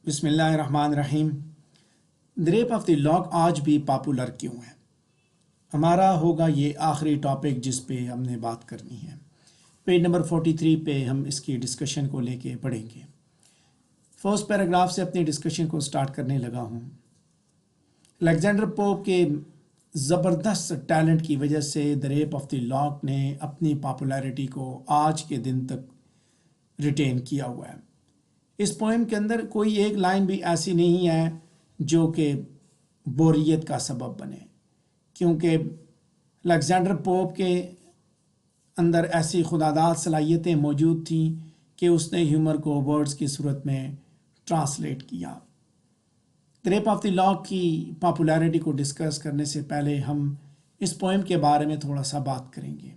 بسم اللہ الرحمن الرحیم۔ دی ریپ آف دی لاک آج بھی پاپولر کیوں ہے؟ ہمارا ہوگا یہ آخری ٹاپک جس پہ ہم نے بات کرنی ہے۔ پیج نمبر 43 پہ ہم اس کی ڈسکشن کو لے کے پڑھیں گے۔ فرسٹ پیراگراف سے اپنی ڈسکشن کو سٹارٹ کرنے لگا ہوں۔ الیگزینڈر پوپ کے زبردست ٹیلنٹ کی وجہ سے دی ریپ آف دی لاک نے اپنی پاپولیرٹی کو آج کے دن تک ریٹین کیا ہوا ہے۔ اس پوئم کے اندر کوئی ایک لائن بھی ایسی نہیں ہے جو کہ بوریت کا سبب بنے، کیونکہ الیگزینڈر پوپ کے اندر ایسی خداداد صلاحیتیں موجود تھیں کہ اس نے ہیومر کو ورڈز کی صورت میں ٹرانسلیٹ کیا۔ دی ریپ آف دی لاک کی پاپولیرٹی کو ڈسکس کرنے سے پہلے ہم اس پوئم کے بارے میں تھوڑا سا بات کریں گے۔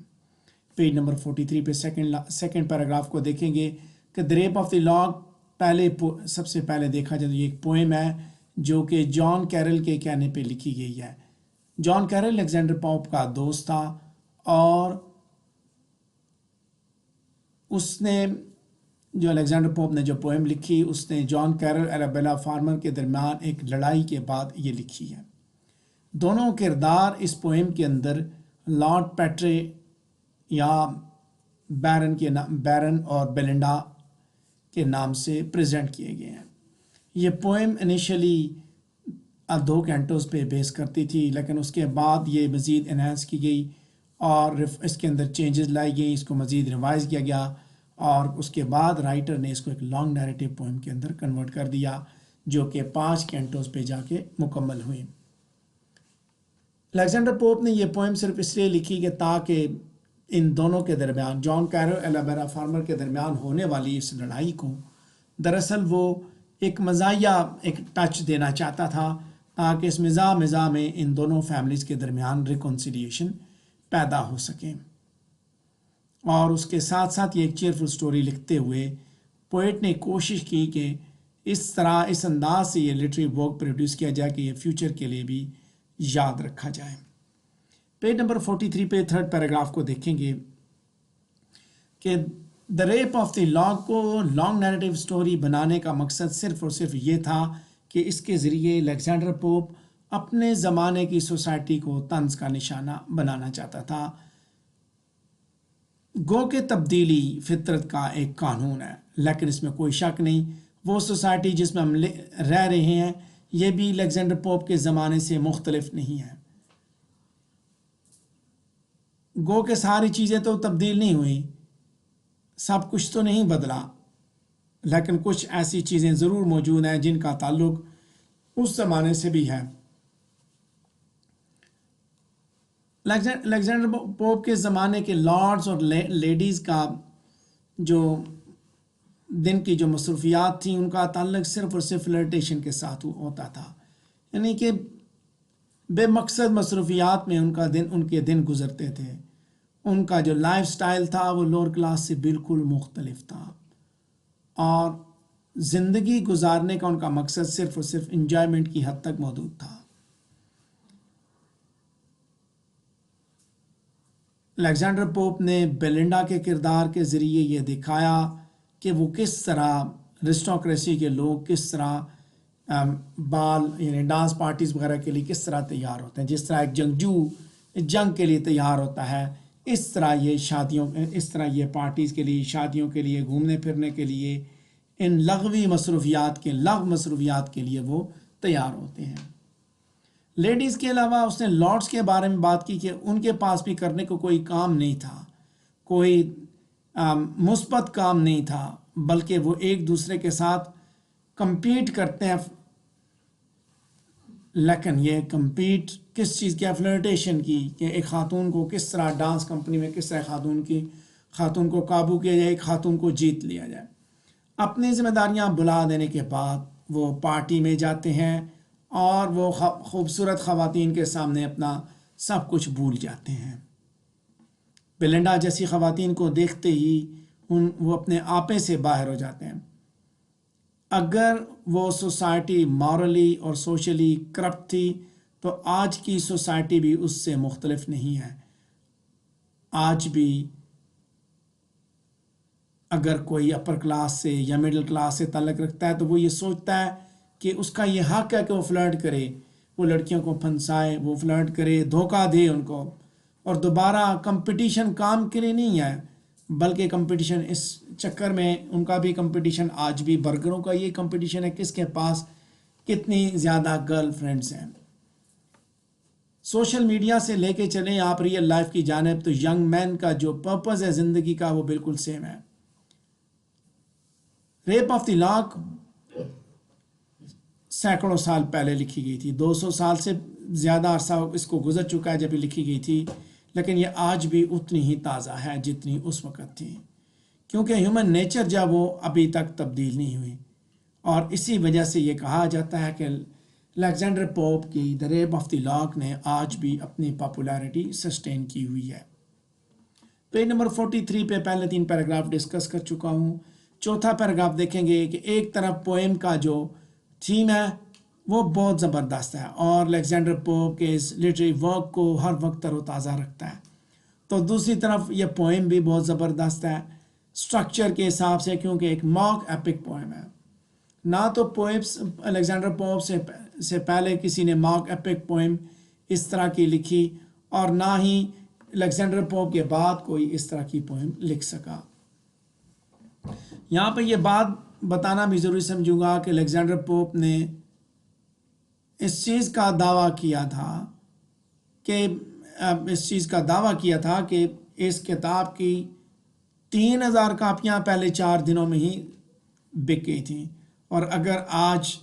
پیج نمبر 43 پہ سیکنڈ پیراگراف کو دیکھیں گے کہ دی ریپ آف دی لاک سب سے پہلے دیکھا جائے تو یہ ایک پوئم ہے جو کہ جان کیرل کے کہنے پہ لکھی گئی ہے۔ جان کیرل الیگزینڈر پوپ کا دوست تھا اور اس نے جو الیگزینڈر پوپ نے جو پوئم لکھی اس نے جان کیرل ایرابیلا فارمر کے درمیان ایک لڑائی کے بعد یہ لکھی ہے۔ دونوں کردار اس پوئم کے اندر لارڈ پیٹرے یا بیرن اور بیلنڈا کے نام سے پریزنٹ کیے گئے ہیں۔ یہ پوئم انیشلی 2 کینٹوز پہ بیس کرتی تھی، لیکن اس کے بعد یہ مزید انہینس کی گئی اور اس کے اندر چینجز لائی گئی، اس کو مزید ریوائز کیا گیا اور اس کے بعد رائٹر نے اس کو ایک لانگ نیریٹو پوئم کے اندر کنورٹ کر دیا جو کہ 5 کینٹوز پہ جا کے مکمل ہوئی۔ الیگزینڈر پوپ نے یہ پوئم صرف اس لیے لکھی کہ تاکہ ان دونوں کے درمیان، جان کیرل ایرابیلا فارمر کے درمیان ہونے والی اس لڑائی کو دراصل وہ ایک مزاحیہ ایک ٹچ دینا چاہتا تھا تاکہ اس مزاح میں ان دونوں فیملیز کے درمیان ریکنسیلیشن پیدا ہو سکے۔ اور اس کے ساتھ ساتھ یہ ایک چیئرفل سٹوری لکھتے ہوئے پوئٹ نے کوشش کی کہ اس طرح اس انداز سے یہ لٹری ورک پروڈیوس کیا جائے کہ یہ فیوچر کے لیے بھی یاد رکھا جائے۔ پیج نمبر 43 پہ تھرڈ پیراگراف کو دیکھیں گے کہ دی ریپ آف دی لاک کو لانگ نیریٹو سٹوری بنانے کا مقصد صرف اور صرف یہ تھا کہ اس کے ذریعے الیگزینڈر پوپ اپنے زمانے کی سوسائٹی کو طنز کا نشانہ بنانا چاہتا تھا۔ گو کہ تبدیلی فطرت کا ایک قانون ہے، لیکن اس میں کوئی شک نہیں وہ سوسائٹی جس میں ہم رہ رہے ہیں یہ بھی الیگزینڈر پوپ کے زمانے سے مختلف نہیں ہے۔ گو کہ ساری چیزیں تو تبدیل نہیں ہوئی، سب کچھ تو نہیں بدلا، لیکن کچھ ایسی چیزیں ضرور موجود ہیں جن کا تعلق اس زمانے سے بھی ہے۔ الیگزینڈر پوپ کے زمانے کے لارڈز اور لیڈیز کا جو دن کی جو مصروفیات تھیں ان کا تعلق صرف اور صرف فلرٹیشن کے ساتھ ہوتا تھا، یعنی کہ بے مقصد مصروفیات میں ان کے دن گزرتے تھے۔ ان کا جو لائف سٹائل تھا وہ لوور کلاس سے بالکل مختلف تھا اور زندگی گزارنے کا ان کا مقصد صرف اور صرف انجوائمنٹ کی حد تک محدود تھا۔ الیگزینڈر پوپ نے بیلنڈا کے کردار کے ذریعے یہ دکھایا کہ وہ کس طرح ریسٹوکریسی کے لوگ کس طرح بال یعنی ڈانس پارٹیز وغیرہ کے لیے کس طرح تیار ہوتے ہیں، جس طرح ایک جنگجو جنگ کے لیے تیار ہوتا ہے اس طرح یہ پارٹیز کے لیے، شادیوں کے لیے، گھومنے پھرنے کے لیے، ان لغو مصروفیات کے لیے وہ تیار ہوتے ہیں۔ لیڈیز کے علاوہ اس نے لارڈز کے بارے میں بات کی کہ ان کے پاس بھی کرنے کو کوئی کام نہیں تھا، کوئی مثبت کام نہیں تھا، بلکہ وہ ایک دوسرے کے ساتھ کمپیٹ کرتے ہیں، لیکن یہ کمپیٹ کس چیز کی ہے؟ فلرٹیشن کی، کہ ایک خاتون کو کس طرح ڈانس کمپنی میں کس طرح خاتون کو قابو کیا جائے، ایک خاتون کو جیت لیا جائے۔ اپنی ذمہ داریاں بلا دینے کے بعد وہ پارٹی میں جاتے ہیں اور وہ خوبصورت خواتین کے سامنے اپنا سب کچھ بھول جاتے ہیں۔ بیلنڈا جیسی خواتین کو دیکھتے ہی وہ اپنے آپے سے باہر ہو جاتے ہیں۔ اگر وہ سوسائٹی مورلی اور سوشلی کرپٹ تھی تو آج کی سوسائٹی بھی اس سے مختلف نہیں ہے۔ آج بھی اگر کوئی اپر کلاس سے یا مڈل کلاس سے تعلق رکھتا ہے تو وہ یہ سوچتا ہے کہ اس کا یہ حق ہے کہ وہ فلرٹ کرے، وہ لڑکیوں کو پھنسائے، وہ فلرٹ کرے، دھوکہ دے ان کو. اور دوبارہ کمپٹیشن کام کے لیے نہیں ہے، بلکہ کمپٹیشن اس چکر میں ان کا بھی کمپٹیشن، آج بھی برگروں کا یہ کمپٹیشن ہے کس کے پاس کتنی زیادہ گرل فرینڈز ہیں. سوشل میڈیا سے لے کے چلیں آپ ریئل لائف کی جانب، تو ینگ مین کا جو پرپز ہے زندگی کا وہ بالکل سیم ہے. ریپ آف دی لاک سینکڑوں سال پہلے لکھی گئی تھی، 200 سال سے زیادہ عرصہ اس کو گزر چکا ہے جب یہ لکھی گئی تھی، لیکن یہ آج بھی اتنی ہی تازہ ہے جتنی اس وقت تھی، کیونکہ ہیومن نیچر جو وہ ابھی تک تبدیل نہیں ہوئی. اور اسی وجہ سے یہ کہا جاتا ہے کہ الیگزینڈر پوپ کی دی ریپ آف دی لاک نے آج بھی اپنی پاپولیرٹی سسٹین کی ہوئی ہے. پیج نمبر 43 پہ پہلے 3 پیراگراف ڈسکس کر چکا ہوں. چوتھا پیراگراف دیکھیں گے کہ ایک طرف پوئم کا جو تھیم ہے وہ بہت زبردست ہے اور الیگزینڈر پوپ کے اس لٹری ورک کو ہر وقت تر و تازہ رکھتا ہے، تو دوسری طرف یہ پوئم بھی بہت زبردست ہے سٹرکچر کے حساب سے، کیونکہ ایک ماک ایپک پوئم ہے. نہ تو پوئمس الیگزینڈر پوپ سے پہلے کسی نے ماک ایپک پوئم اس طرح کی لکھی، اور نہ ہی الیگزینڈر پوپ کے بعد کوئی اس طرح کی پوئم لکھ سکا. یہاں پہ یہ بات بتانا بھی ضروری سمجھوں گا کہ الیگزینڈر پوپ نے اس چیز کا دعویٰ کیا تھا کہ اس کتاب کی 3000 کاپیاں پہلے 4 دنوں میں ہی بک گئی تھیں. اور اگر آج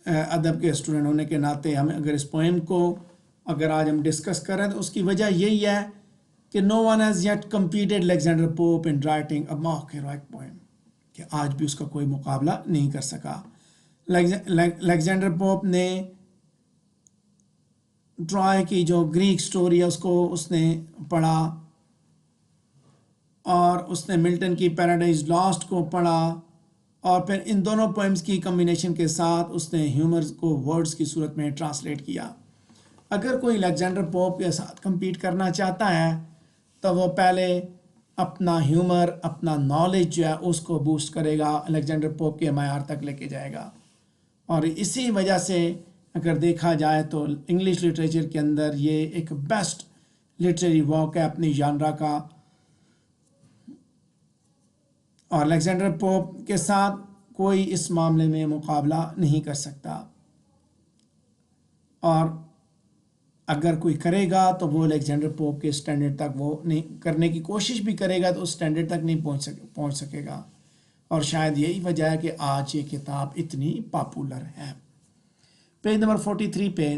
ادب کے اسٹوڈنٹ ہونے کے ناطے ہم اگر اس پوئم کو اگر آج ہم ڈسکس کر رہے ہیں تو اس کی وجہ یہی ہے کہ no one has yet competed Alexander Pope in writing a mock heroic poem، کہ آج بھی اس کا کوئی مقابلہ نہیں کر سکا. الیگزینڈر پوپ نے ٹرائے کی جو گریک سٹوری ہے اس نے پڑھا، اور اس نے ملٹن کی پیراڈائز لاسٹ کو پڑھا، اور پھر ان دونوں پوئمز کی کمبینیشن کے ساتھ اس نے ہیومرز کو ورڈز کی صورت میں ٹرانسلیٹ کیا. اگر کوئی الیگزینڈر پوپ کے ساتھ کمپیٹ کرنا چاہتا ہے تو وہ پہلے اپنا ہیومر، اپنا نالج جو ہے اس کو بوسٹ کرے گا، الیگزینڈر پوپ کے معیار تک لے کے جائے گا. اور اسی وجہ سے اگر دیکھا جائے تو انگلش لٹریچر کے اندر یہ ایک بیسٹ لٹریری ورک ہے اپنی ژانرا کا، اور الیگزینڈر پوپ کے ساتھ کوئی اس معاملے میں مقابلہ نہیں کر سکتا. اور اگر کوئی کرے گا تو وہ الیگزینڈر پوپ کے سٹینڈرڈ تک وہ نہیں کرنے کی کوشش بھی کرے گا تو اس سٹینڈرڈ تک نہیں پہنچ سکے گا. اور شاید یہی وجہ ہے کہ آج یہ کتاب اتنی پاپولر ہے. پیج نمبر 43 پہ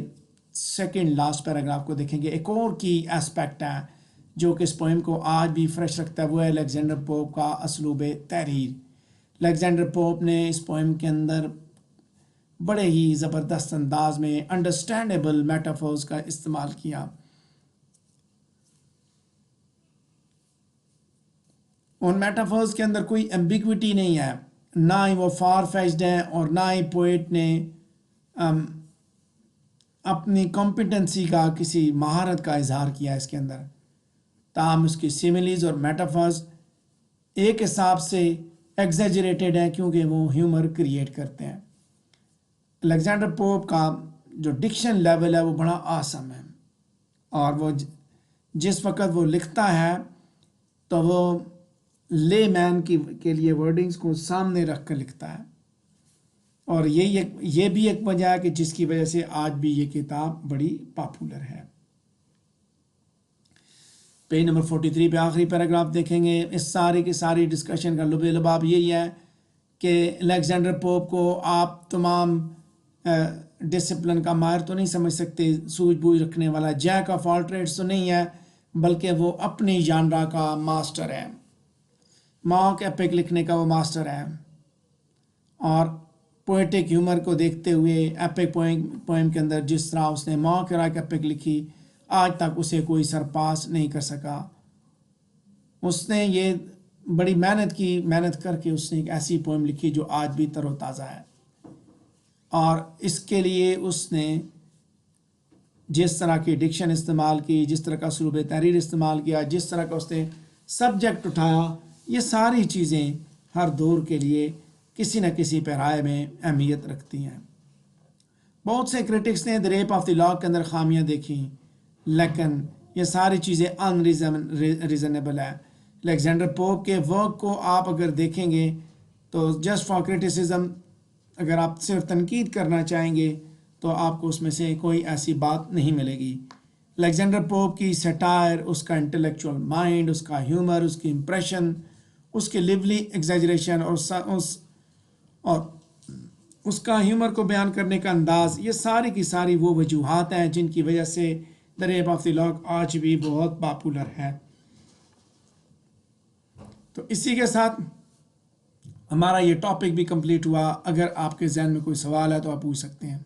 سیکنڈ لاسٹ پیراگراف کو دیکھیں گے. ایک اور کی اسپیکٹ ہے جو کہ اس پوئم کو آج بھی فریش رکھتا ہے، وہ ہے الیگزینڈر پوپ کا اسلوب تحریر. الیگزینڈر پوپ نے اس پوئم کے اندر بڑے ہی زبردست انداز میں انڈرسٹینڈیبل میٹافورز کا استعمال کیا. ان میٹافورز کے اندر کوئی ایمبیگوٹی نہیں ہے، نہ ہی وہ فار فیچڈ ہیں، اور نہ ہی پوئٹ نے اپنی کمپیٹنسی کا کسی مہارت کا اظہار کیا اس کے اندر. تاہم اس کی سیملیز اور میٹافورز ایک حساب سے ایگزیجریٹڈ ہیں کیونکہ وہ ہیومر کریٹ کرتے ہیں. الیگزینڈر پوپ کا جو ڈکشن لیول ہے وہ بڑا آسم ہے، اور وہ جس وقت وہ لکھتا ہے تو وہ لے مین کے لیے ورڈنگز کو سامنے رکھ کر لکھتا ہے. اور یہ بھی ایک وجہ ہے کہ جس کی وجہ سے آج بھی یہ کتاب بڑی پاپولر ہے. پیج نمبر 43 پہ آخری پیراگراف دیکھیں گے. اس ساری کی ساری ڈسکشن کا لب لباب یہی ہے کہ الیگزینڈر پوپ کو آپ تمام ڈسپلن کا ماہر تو نہیں سمجھ سکتے، سوجھ بوجھ رکھنے والا جیک آف آل ٹریڈز تو نہیں ہے، بلکہ وہ اپنی ژانرا کا ماسٹر ہے، ماک ایپک لکھنے کا وہ ماسٹر ہے. اور پوئٹک ہیومر کو دیکھتے ہوئے ایپک پوئم کے اندر جس طرح اس نے ماک ایپک لکھی، آج تک اسے کوئی سرپاس نہیں کر سکا. اس نے یہ بڑی محنت کر کے اس نے ایک ایسی پوئم لکھی جو آج بھی تر و تازہ ہے، اور اس کے لیے اس نے جس طرح کی ڈکشن استعمال کی، جس طرح کا اسلوب تحریر استعمال کیا، جس طرح کا اس نے سبجیکٹ اٹھایا، یہ ساری چیزیں ہر دور کے لیے کسی نہ کسی پیرائے میں اہمیت رکھتی ہیں۔ بہت سے کرٹکس نے دی ریپ آف دی لاگ کے اندر خامیاں دیکھیں، لیکن یہ ساری چیزیں ان ریزنیبل ہے۔ الیگزینڈر پوپ کے ورک کو آپ اگر دیکھیں گے تو جسٹ فار کرٹیسزم، اگر آپ صرف تنقید کرنا چاہیں گے تو آپ کو اس میں سے کوئی ایسی بات نہیں ملے گی۔ الیگزینڈر پوپ کی سیٹائر، اس کا انٹلیکچوئل مائنڈ، اس کا ہیومر، اس کی امپریشن، اس کے لیولی ایگزیجریشن اور اس کا ہیومر کو بیان کرنے کا انداز، یہ ساری کی ساری وہ وجوہات ہیں جن کی وجہ سے دی ریپ آف دی لاگ آج بھی بہت پاپولر ہے۔ تو اسی کے ساتھ ہمارا یہ ٹاپک بھی کمپلیٹ ہوا۔ اگر آپ کے ذہن میں کوئی سوال ہے تو آپ پوچھ سکتے ہیں۔